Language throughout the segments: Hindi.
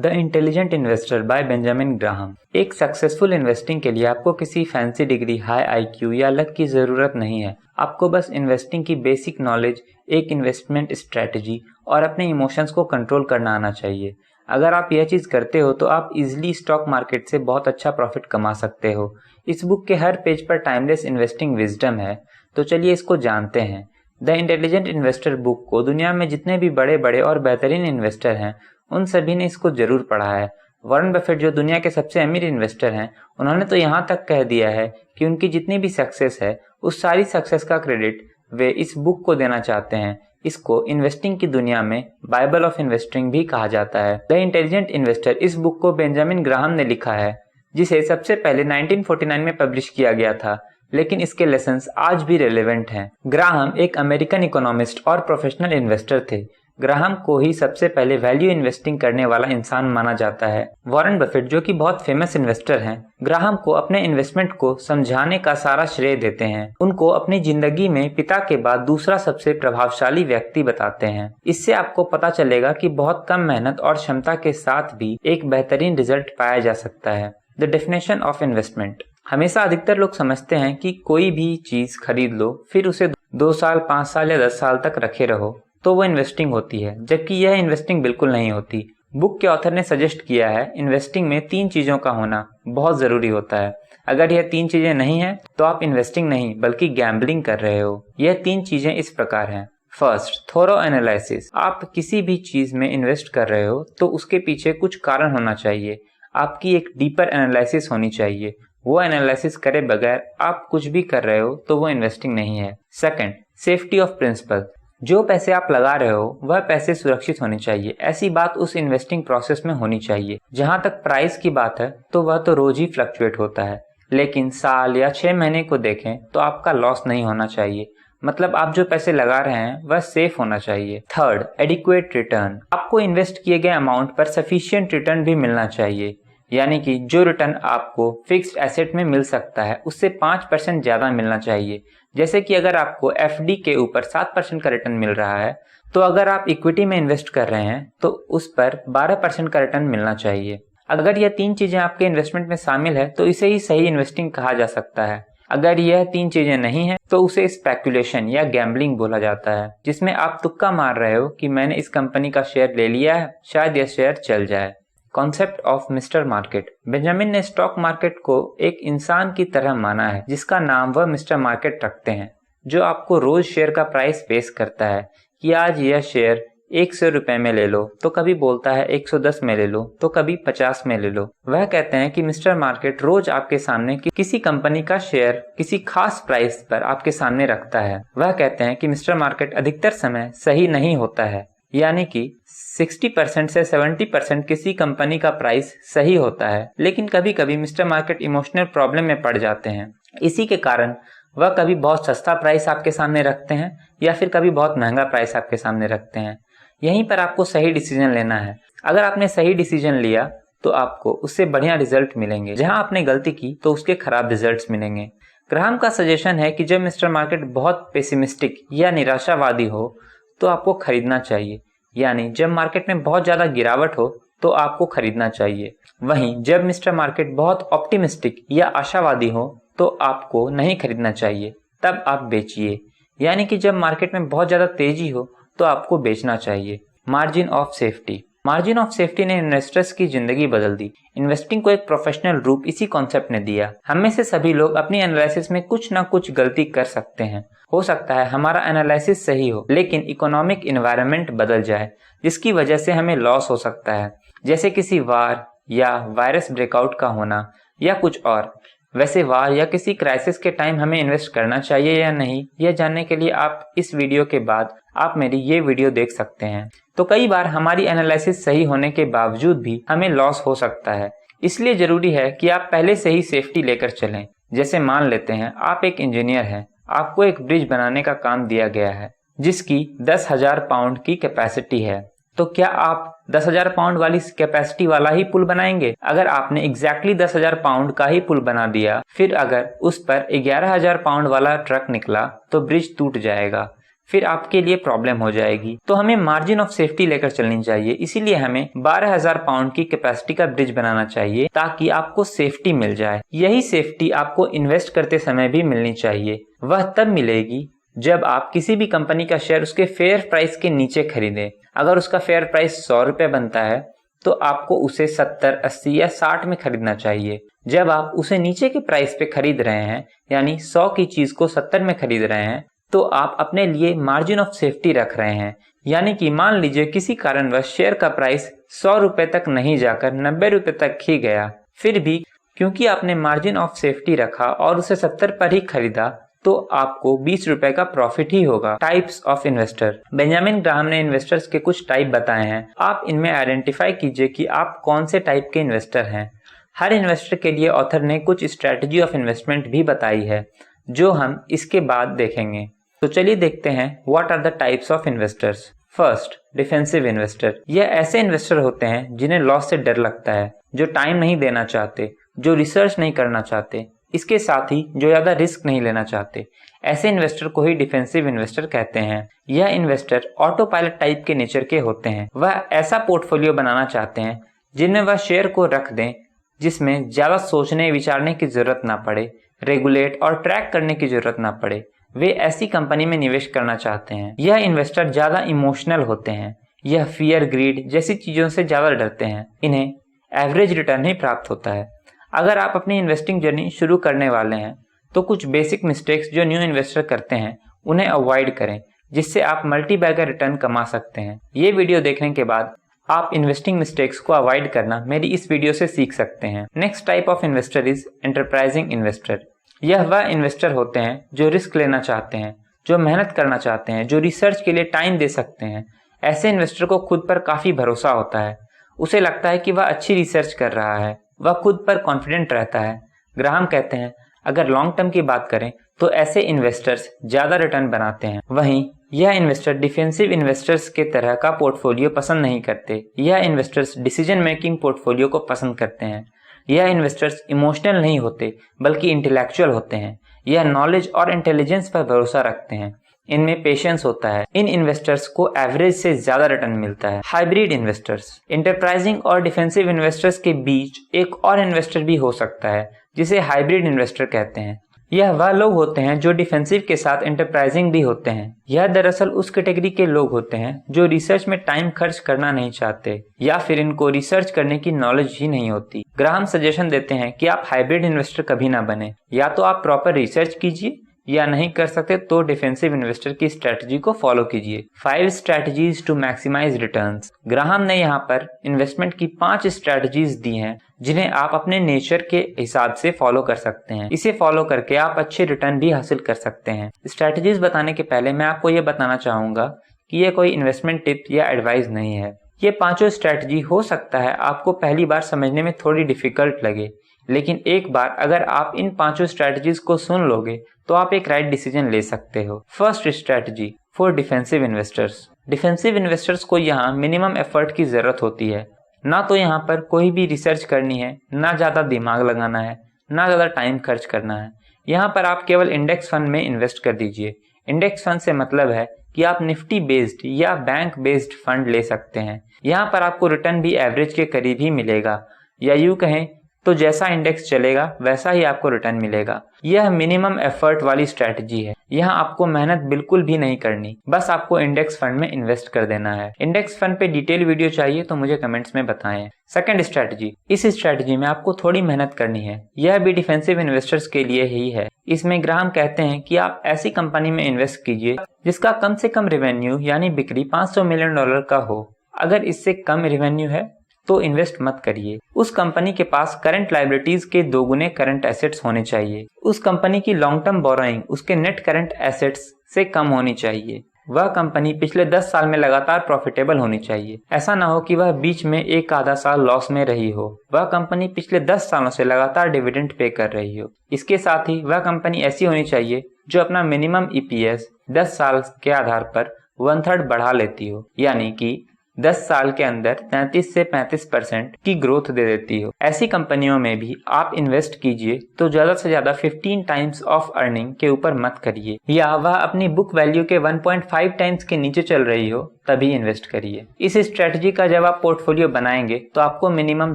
The intelligent investor bye Benjamin Graham. एक सक्सेसफुल इन्वेस्टिंग के लिए आपको किसी फैंसी डिग्री, हाई आईक्यू या लक की ज़रूरत नहीं है। आपको बस इन्वेस्टिंग की बेसिक नॉलेज, एक इन्वेस्टमेंट स्ट्रेटजी और अपने इमोशंस को कंट्रोल करना आना चाहिए। अगर आप यह चीज़ करते हो तो आप इजीली स्टॉक मार्केट से बहुत अच्छा प्रॉफिट कमा सकते हो। इस बुक के हर पेज पर टाइमलेस इन्वेस्टिंग विजडम है, तो चलिए इसको जानते हैं। द इंटेलिजेंट इन्वेस्टर बुक को दुनिया में जितने भी बड़े बड़े और बेहतरीन इन्वेस्टर हैं उन सभी ने इसको जरूर पढ़ा है। वॉरेन बफेट जो दुनिया के सबसे अमीर इन्वेस्टर हैं, उन्होंने तो यहाँ तक कह दिया है कि उनकी जितनी भी सक्सेस है उस सारी सक्सेस का क्रेडिट वे इस बुक को देना चाहते हैं। इसको इन्वेस्टिंग की दुनिया में बाइबल ऑफ इन्वेस्टिंग भी कहा जाता है। द इंटेलिजेंट इन्वेस्टर इस बुक को बेंजामिन ग्राहम ने लिखा है, जिसे सबसे पहले 1949 में पब्लिश किया गया था, लेकिन इसके लेसन्स आज भी रेलेवेंट हैं। ग्राहम एक अमेरिकन इकोनॉमिस्ट और प्रोफेशनल इन्वेस्टर थे। ग्राहम को ही सबसे पहले वैल्यू इन्वेस्टिंग करने वाला इंसान माना जाता है। वॉरेन बफेट जो कि बहुत फेमस इन्वेस्टर हैं, ग्राहम को अपने इन्वेस्टमेंट को समझाने का सारा श्रेय देते हैं। उनको अपनी जिंदगी में पिता के बाद दूसरा सबसे प्रभावशाली व्यक्ति बताते हैं। इससे आपको पता चलेगा कि बहुत कम मेहनत और क्षमता के साथ भी एक बेहतरीन रिजल्ट पाया जा सकता है। The definition of investment. हमेशा अधिकतर लोग समझते हैं कि कोई भी चीज खरीद लो, फिर उसे 2 साल, 5 साल या 10 साल तक रखे रहो तो वो इन्वेस्टिंग होती है, जबकि यह इन्वेस्टिंग बिल्कुल नहीं होती। बुक के ऑथर ने सजेस्ट किया है इन्वेस्टिंग में 3 चीजों का होना बहुत जरूरी होता है। अगर यह 3 चीजें नहीं है तो आप इन्वेस्टिंग नहीं बल्कि गैम्बलिंग कर रहे हो। यह 3 चीजें इस प्रकार हैं। फर्स्ट, थोरो एनालिसिस। आप किसी भी चीज में इन्वेस्ट कर रहे हो तो उसके पीछे कुछ कारण होना चाहिए। आपकी एक डीपर एनालिसिस होनी चाहिए। वो एनालिसिस करे बगैर आप कुछ भी कर रहे हो तो वो इन्वेस्टिंग नहीं है। Second, safety of principal. जो पैसे आप लगा रहे हो वह पैसे सुरक्षित होने चाहिए। ऐसी बात उस इन्वेस्टिंग प्रोसेस में होनी चाहिए। जहां तक प्राइस की बात है तो वह तो रोज ही फ्लक्चुएट होता है, लेकिन साल या 6 महीने को देखें तो आपका लॉस नहीं होना चाहिए। मतलब आप जो पैसे लगा रहे हैं वह सेफ होना चाहिए। Third, adequate return. आपको इन्वेस्ट किए गए अमाउंट पर सफिशिएंट रिटर्न भी मिलना चाहिए, यानी कि जो रिटर्न आपको फिक्स्ड एसेट में मिल सकता है उससे 5% ज्यादा मिलना चाहिए। जैसे कि अगर आपको एफडी के ऊपर 7% का रिटर्न मिल रहा है, तो अगर आप इक्विटी में इन्वेस्ट कर रहे हैं तो उस पर 12% का रिटर्न मिलना चाहिए। अगर यह 3 चीजें आपके इन्वेस्टमेंट में शामिल है तो इसे ही सही इन्वेस्टिंग कहा जा सकता है। अगर यह 3 चीजें नहीं है तो उसे स्पेकुलेशन या गैम्बलिंग बोला जाता है, जिसमें आप तुक्का मार रहे हो कि मैंने इस कंपनी का शेयर ले लिया है, शायद यह शेयर चल जाए। Concept of mister market. Benjamin ने स्टॉक मार्केट को एक इंसान की तरह माना है जिसका नाम वह मिस्टर मार्केट रखते हैं, जो आपको रोज शेयर का प्राइस पेश करता है कि आज यह शेयर 100 रुपए में ले लो, तो कभी बोलता है 110 में ले लो, तो कभी 50 में ले लो। वह कहते हैं कि मिस्टर मार्केट रोज आपके सामने किसी कंपनी का शेयर किसी खास प्राइस पर आपके सामने रखता है। वह कहते हैं कि मिस्टर मार्केट अधिकतर समय सही नहीं होता है, यानी कि 60% से 70% किसी कंपनी का प्राइस सही होता है, लेकिन कभी कभी मिस्टर मार्केट इमोशनल प्रॉब्लम में पड़ जाते हैं। इसी के कारण वह कभी बहुत सस्ता प्राइस आपके सामने रखते हैं या फिर कभी बहुत महंगा प्राइस आपके सामने रखते हैं। यहीं पर आपको सही डिसीजन लेना है। अगर आपने सही डिसीजन लिया तो आपको उससे बढ़िया रिजल्ट मिलेंगे। जहां आपने गलती की तो उसके खराब रिजल्ट्स मिलेंगे। ग्राहम का सजेशन है कि जब मिस्टर मार्केट बहुत पेसिमिस्टिक या निराशावादी हो तो आपको खरीदना चाहिए, यानी जब मार्केट में बहुत ज्यादा गिरावट हो तो आपको खरीदना चाहिए। वहीं जब मिस्टर मार्केट बहुत ऑप्टिमिस्टिक या आशावादी हो तो आपको नहीं खरीदना चाहिए, तब आप बेचिए। यानी कि जब मार्केट में बहुत ज्यादा तेजी हो तो आपको बेचना चाहिए। Margin of safety. Margin of safety ने इन्वेस्टर्स की जिंदगी बदल दी। इन्वेस्टिंग को एक प्रोफेशनल रूप इसी कॉन्सेप्ट ने दिया। हम में से सभी लोग अपनी एनालिसिस में कुछ ना कुछ गलती कर सकते हैं। हो सकता है हमारा एनालिसिस सही हो, लेकिन इकोनॉमिक एनवायरनमेंट बदल जाए जिसकी वजह से हमें लॉस हो सकता है, जैसे किसी वार या वायरस ब्रेकआउट का होना या कुछ और। वैसे वार या किसी क्राइसिस के टाइम हमें इन्वेस्ट करना चाहिए या नहीं, यह जानने के लिए आप इस वीडियो के बाद आप मेरी ये वीडियो देख सकते हैं। तो कई बार हमारी एनालिसिस सही होने के बावजूद भी हमें लॉस हो सकता है, इसलिए जरूरी है कि आप पहले से ही सेफ्टी लेकर चलें। जैसे मान लेते हैं आप एक इंजीनियर हैं, आपको एक ब्रिज बनाने का काम दिया गया है जिसकी 10,000 पाउंड की कैपेसिटी है, तो क्या आप 10,000 पाउंड वाली कैपेसिटी वाला ही पुल बनाएंगे? अगर आपने एग्जैक्टली 10,000 पाउंड का ही पुल बना दिया, फिर अगर उस पर 11,000 पाउंड वाला ट्रक निकला तो ब्रिज टूट जाएगा। फिर आपके लिए प्रॉब्लम हो जाएगी। तो हमें मार्जिन ऑफ सेफ्टी लेकर चलनी चाहिए। इसीलिए हमें 12,000 पाउंड की कैपेसिटी का ब्रिज बनाना चाहिए ताकि आपको सेफ्टी मिल जाए। यही सेफ्टी आपको इन्वेस्ट करते समय भी मिलनी चाहिए। वह तब मिलेगी जब आप किसी भी कंपनी का शेयर उसके फेयर प्राइस के नीचे खरीदें। अगर उसका फेयर प्राइस 100 रुपए बनता है तो आपको उसे 70, 80 या 60 में खरीदना चाहिए। जब आप उसे नीचे के प्राइस पे खरीद रहे हैं, यानी 100 की चीज को 70 में खरीद रहे हैं, तो आप अपने लिए मार्जिन ऑफ सेफ्टी रख रहे हैं। यानी कि मान लीजिए किसी कारणवश शेयर का प्राइस 100 रुपए तक नहीं जाकर 90 रुपए तक ही गया, फिर भी क्योंकि आपने मार्जिन ऑफ सेफ्टी रखा और उसे 70 पर ही खरीदा, तो आपको 20 रुपए का प्रॉफिट ही होगा। Types of investor. Benjamin Graham ने इन्वेस्टर्स के कुछ टाइप बताए हैं। आप इनमें आइडेंटिफाई कीजिए कि आप कौन से टाइप के इन्वेस्टर हैं। हर इन्वेस्टर के लिए ऑथर ने कुछ स्ट्रेटजी ऑफ इन्वेस्टमेंट भी बताई है, जो हम इसके बाद देखेंगे। तो चलिए देखते हैं what are the types of investors. First, defensive investor. यह ऐसे इन्वेस्टर होते हैं जिन्हें लॉस से डर लगता है, जो टाइम नहीं देना चाहते, जो रिसर्च नहीं करना चाहते, इसके साथ ही जो ज्यादा रिस्क नहीं लेना चाहते। ऐसे इन्वेस्टर को ही डिफेंसिव इन्वेस्टर कहते हैं। यह इन्वेस्टर ऑटो पायलट टाइप के नेचर के होते हैं। वह ऐसा पोर्टफोलियो बनाना चाहते हैं जिनमें वह शेयर को रख दें जिसमें ज्यादा सोचने विचारने की जरूरत ना पड़े, रेगुलेट और ट्रैक करने की जरूरत ना पड़े। वे ऐसी कंपनी में निवेश करना चाहते हैं। यह इन्वेस्टर ज्यादा इमोशनल होते हैं। यह फियर, ग्रीड जैसी चीजों से ज्यादा डरते हैं। इन्हें एवरेज रिटर्न ही प्राप्त होता है। अगर आप अपनी इन्वेस्टिंग जर्नी शुरू करने वाले हैं तो कुछ बेसिक मिस्टेक्स जो न्यू इन्वेस्टर करते हैं उन्हें अवॉइड करें, जिससे आप मल्टी बैगर रिटर्न कमा सकते हैं। ये वीडियो देखने के बाद आप इन्वेस्टिंग मिस्टेक्स को अवॉइड करना मेरी इस वीडियो से सीख सकते हैं। Next type of investor is enterprising investor. यह वह इन्वेस्टर होते हैं जो रिस्क लेना चाहते हैं, जो मेहनत करना चाहते हैं, जो रिसर्च के लिए टाइम दे सकते हैं। ऐसे इन्वेस्टर को खुद पर काफी भरोसा होता है। उसे लगता है कि वह अच्छी रिसर्च कर रहा है, वह खुद पर कॉन्फिडेंट रहता है। ग्राहम कहते हैं, अगर लॉन्ग टर्म की बात करें तो ऐसे इन्वेस्टर्स ज्यादा रिटर्न बनाते हैं। वहीं यह इन्वेस्टर डिफेंसिव इन्वेस्टर्स के तरह का पोर्टफोलियो पसंद नहीं करते। यह इन्वेस्टर्स डिसीजन मेकिंग पोर्टफोलियो को पसंद करते हैं। यह इन्वेस्टर्स इमोशनल नहीं होते बल्कि इंटेलेक्चुअल होते हैं। यह नॉलेज और इंटेलिजेंस पर भरोसा रखते हैं। इनमें पेशेंस होता है। इन इन्वेस्टर्स को एवरेज से ज्यादा रिटर्न मिलता है। Hybrid investors. इंटरप्राइजिंग और डिफेंसिव इन्वेस्टर्स के बीच एक और इन्वेस्टर भी हो सकता है जिसे हाइब्रिड इन्वेस्टर कहते हैं। यह वह लोग होते हैं जो डिफेंसिव के साथ इंटरप्राइजिंग भी होते हैं। यह दरअसल उस कैटेगरी के लोग होते हैं जो रिसर्च में टाइम खर्च करना नहीं चाहते या फिर इनको रिसर्च करने की नॉलेज ही नहीं होती। ग्राहम सजेशन देते हैं कि आप हाइब्रिड इन्वेस्टर कभी ना बने। या तो आप प्रॉपर रिसर्च कीजिए या नहीं कर सकते तो डिफेंसिव इन्वेस्टर की स्ट्रेटजी को फॉलो कीजिए। 5 strategies to maximize returns. Graham ने यहाँ पर इन्वेस्टमेंट की 5 स्ट्रेटजीज दी हैं जिन्हें आप अपने नेचर के हिसाब से फॉलो कर सकते हैं। इसे फॉलो करके आप अच्छे रिटर्न भी हासिल कर सकते हैं। स्ट्रेटजीज बताने के पहले मैं आपको ये बताना चाहूंगा कि ये कोई इन्वेस्टमेंट टिप या एडवाइस नहीं है। ये 5 स्ट्रेटजी हो सकता है आपको पहली बार समझने में थोड़ी डिफिकल्ट लगे, लेकिन एक बार अगर आप इन 5 स्ट्रेटजीज को सुन लोगे तो आप एक राइट डिसीजन ले सकते हो। First strategy for defensive investors. Defensive investors को यहाँ मिनिमम एफर्ट की जरूरत होती है। ना तो यहाँ पर कोई भी रिसर्च करनी है, ना ज्यादा दिमाग लगाना है, ना ज्यादा टाइम खर्च करना है। यहाँ पर आप केवल इंडेक्स फंड में इन्वेस्ट कर दीजिए। इंडेक्स फंड से मतलब है कि आप निफ्टी बेस्ड या बैंक बेस्ड फंड ले सकते हैं। यहाँ पर आपको रिटर्न भी एवरेज के करीब ही मिलेगा, या यूं कहें तो जैसा इंडेक्स चलेगा वैसा ही आपको रिटर्न मिलेगा। यह मिनिमम एफर्ट वाली स्ट्रेटजी है। यहाँ आपको मेहनत बिल्कुल भी नहीं करनी, बस आपको इंडेक्स फंड में इन्वेस्ट कर देना है। इंडेक्स फंड पे डिटेल वीडियो चाहिए तो मुझे कमेंट्स में बताएं। Second strategy. इस स्ट्रेटजी में आपको थोड़ी मेहनत करनी है। यह भी डिफेंसिव इन्वेस्टर्स के लिए ही है। इसमें ग्राहम कहते हैं कि आप ऐसी कंपनी में इन्वेस्ट कीजिए जिसका कम से कम रेवेन्यू यानी बिक्री $500 मिलियन का हो। अगर इससे कम रेवेन्यू है तो इन्वेस्ट मत करिए। उस कंपनी के पास करंट लायबिलिटीज के 2 गुने करंट एसेट्स होने चाहिए। उस कंपनी की लॉन्ग टर्म बोरोइंग उसके नेट करंट एसेट्स से कम होनी चाहिए। वह कंपनी पिछले 10 साल में लगातार प्रॉफिटेबल होनी चाहिए। ऐसा ना हो कि वह बीच में एक आधा साल लॉस में रही हो। वह कंपनी पिछले 10 सालों से लगातार डिविडेंड पे कर रही हो। इसके साथ ही वह कंपनी ऐसी होनी चाहिए जो अपना मिनिमम EPS 10 साल के आधार पर 1/3 बढ़ा लेती हो, यानी कि 10 साल के अंदर 33 से 35% की ग्रोथ दे देती हो। ऐसी कंपनियों में भी आप इन्वेस्ट कीजिए तो ज्यादा से ज्यादा 15 टाइम्स ऑफ अर्निंग के ऊपर मत करिए, या वह अपनी बुक वैल्यू के 1.5 टाइम्स के नीचे चल रही हो तभी इन्वेस्ट करिए। इस स्ट्रेटजी का जब आप पोर्टफोलियो बनाएंगे तो आपको मिनिमम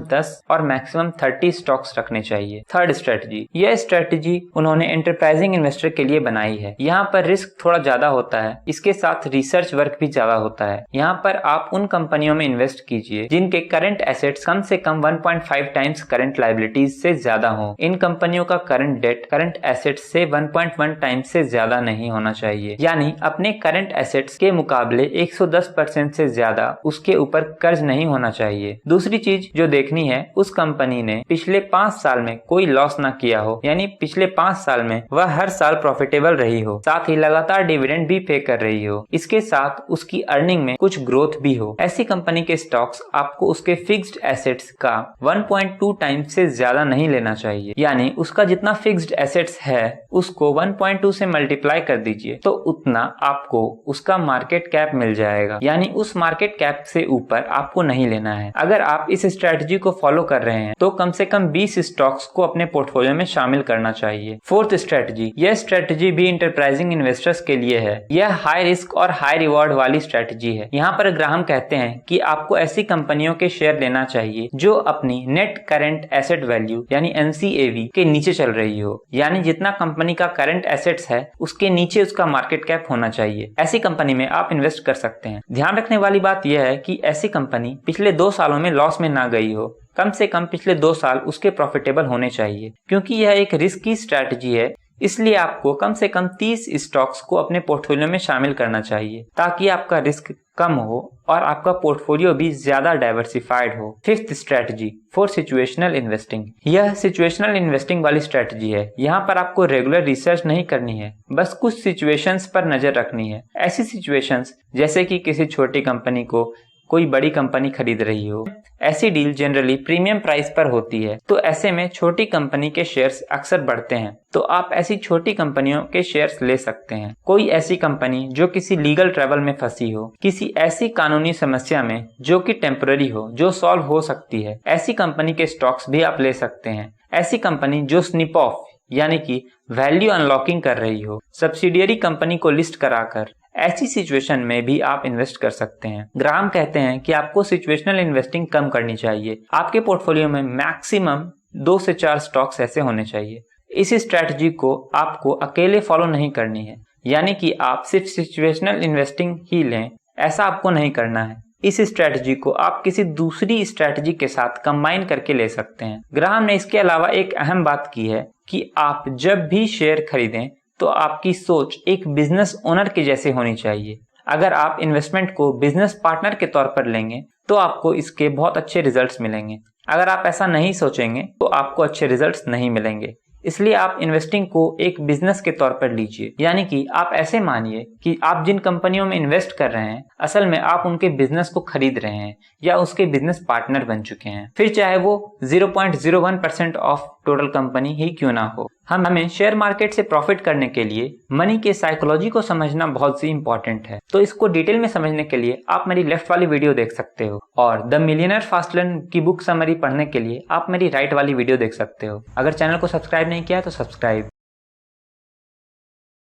10 और मैक्सिमम 30 स्टॉक्स रखने चाहिए। थर्ड स्ट्रेटजी, यह स्ट्रेटजी उन्होंने एंटरप्राइजिंग इन्वेस्टर के लिए बनाई है। यहाँ पर रिस्क थोड़ा ज्यादा होता है, इसके साथ रिसर्च वर्क भी ज्यादा होता है। यहाँ पर आप उन कंपनियों में इन्वेस्ट कीजिए जिनके करंट एसेट्स कम से कम 1.5 टाइम्स करंट लायबिलिटीज से ज्यादा हो। इन कंपनियों का करंट डेट करंट एसेट्स से 1.1 टाइम्स से ज्यादा नहीं होना चाहिए, यानी अपने करंट एसेट्स के मुकाबले 110% से ज्यादा उसके ऊपर कर्ज नहीं होना चाहिए। दूसरी चीज जो देखनी है, उस कंपनी ने पिछले 5 साल में कोई लॉस ना किया हो, यानी पिछले 5 साल में वह हर साल प्रॉफिटेबल रही हो, साथ ही लगातार डिविडेंड भी पे कर रही हो, इसके साथ उसकी अर्निंग में कुछ ग्रोथ भी हो। ऐसी कंपनी के स्टॉक्स आपको उसके फिक्स्ड एसेट्स का 1.2 टाइम्स से ज्यादा नहीं लेना चाहिए, यानी उसका जितना फिक्स्ड एसेट्स है उसको 1.2 से मल्टीप्लाई कर दीजिए तो उतना आपको उसका मार्केट कैप मिल जाएगा, यानी उस मार्केट कैप से ऊपर आपको नहीं लेना है। अगर आप इस स्ट्रेटजी को फॉलो कर रहे हैं तो कम से कम 20 स्टॉक्स को अपने पोर्टफोलियो में शामिल करना चाहिए। फोर्थ स्ट्रेटजी, यह स्ट्रेटजी भी इंटरप्राइजिंग इन्वेस्टर्स के लिए है। यह हाई रिस्क और हाई रिवॉर्ड वाली स्ट्रेटजी है। यहाँ पर ग्राहम कहते हैं कि आपको ऐसी कंपनियों के शेयर लेना चाहिए जो अपनी नेट करंट एसेट वैल्यू यानी NCAV के नीचे चल रही हो, यानी जितना कंपनी का करंट एसेट्स है उसके नीचे उसका मार्केट कैप होना चाहिए। ऐसी कंपनी में आप इन्वेस्ट कर सकते हैं। ध्यान रखने वाली बात यह है कि ऐसी कंपनी पिछले 2 सालों में लॉस में ना गई हो, कम से कम पिछले 2 साल उसके प्रॉफिटेबल होने चाहिए। क्योंकि यह एक रिस्की स्ट्रैटेजी है, इसलिए आपको कम से कम 30 स्टॉक्स को अपने पोर्टफोलियो में शामिल करना चाहिए ताकि आपका रिस्क कम हो और आपका पोर्टफोलियो भी ज्यादा डाइवर्सिफाइड हो। Fifth strategy, for situational investing, यह सिचुएशनल इन्वेस्टिंग वाली स्ट्रेटजी है। यहाँ पर आपको रेगुलर रिसर्च नहीं करनी है, बस कुछ सिचुएशंस पर नजर रखनी है। ऐसी सिचुएशंस जैसे कि किसी छोटी कंपनी को कोई बड़ी कंपनी खरीद रही हो। ऐसी डील जनरली प्रीमियम प्राइस पर होती है, तो ऐसे में छोटी कंपनी के शेयर्स अक्सर बढ़ते हैं, तो आप ऐसी छोटी कंपनियों के शेयर्स ले सकते हैं। कोई ऐसी कंपनी जो किसी लीगल ट्रबल में फंसी हो, किसी ऐसी कानूनी समस्या में जो कि टेम्पररी हो, जो सॉल्व हो सकती है, ऐसी कंपनी के स्टॉक्स भी आप ले सकते हैं। ऐसी कंपनी जो स्निप ऑफ यानी कि वैल्यू अनलॉकिंग कर रही हो, सब्सिडियरी कंपनी को लिस्ट कराकर, ऐसी सिचुएशन में भी आप इन्वेस्ट कर सकते हैं। ग्राहम कहते हैं कि आपको सिचुएशनल इन्वेस्टिंग कम करनी चाहिए। आपके पोर्टफोलियो में मैक्सिमम 2 से 4 स्टॉक्स ऐसे होने चाहिए। इस स्ट्रैटेजी को आपको अकेले फॉलो नहीं करनी है, यानी कि आप सिर्फ सिचुएशनल इन्वेस्टिंग ही लें, ऐसा आपको नहीं करना है। इस स्ट्रैटेजी को आप किसी दूसरी स्ट्रैटेजी के साथ कंबाइन करके ले सकते हैं। ग्राहम ने इसके अलावा एक अहम बात की है कि आप जब भी शेयर खरीदें तो आपकी सोच एक बिजनेस ओनर के जैसे होनी चाहिए। अगर आप इन्वेस्टमेंट को बिजनेस पार्टनर के तौर पर लेंगे तो आपको इसके बहुत अच्छे रिजल्ट्स मिलेंगे। अगर आप ऐसा नहीं सोचेंगे तो आपको अच्छे रिजल्ट्स नहीं मिलेंगे। इसलिए आप इन्वेस्टिंग को एक बिजनेस के तौर पर लीजिए, यानी कि आप ऐसे मानिए कि आप जिन कंपनियों में इन्वेस्ट कर रहे हैं असल में आप उनके बिजनेस को खरीद रहे हैं या उसके बिजनेस पार्टनर बन चुके हैं, फिर चाहे वो 0.01% ऑफ टोटल कंपनी ही क्यों ना हो। हमें शेयर मार्केट से प्रॉफिट करने के लिए मनी के साइकोलॉजी को समझना बहुत ही इंपॉर्टेंट है। तो इसको डिटेल में समझने के लिए आप मेरी लेफ्ट वाली वीडियो देख सकते हो, और द मिलियनेयर फास्ट लर्न की बुक समरी पढ़ने के लिए आप मेरी राइट वाली वीडियो देख सकते हो। अगर चैनल को सब्सक्राइब नहीं किया तो सब्सक्राइब।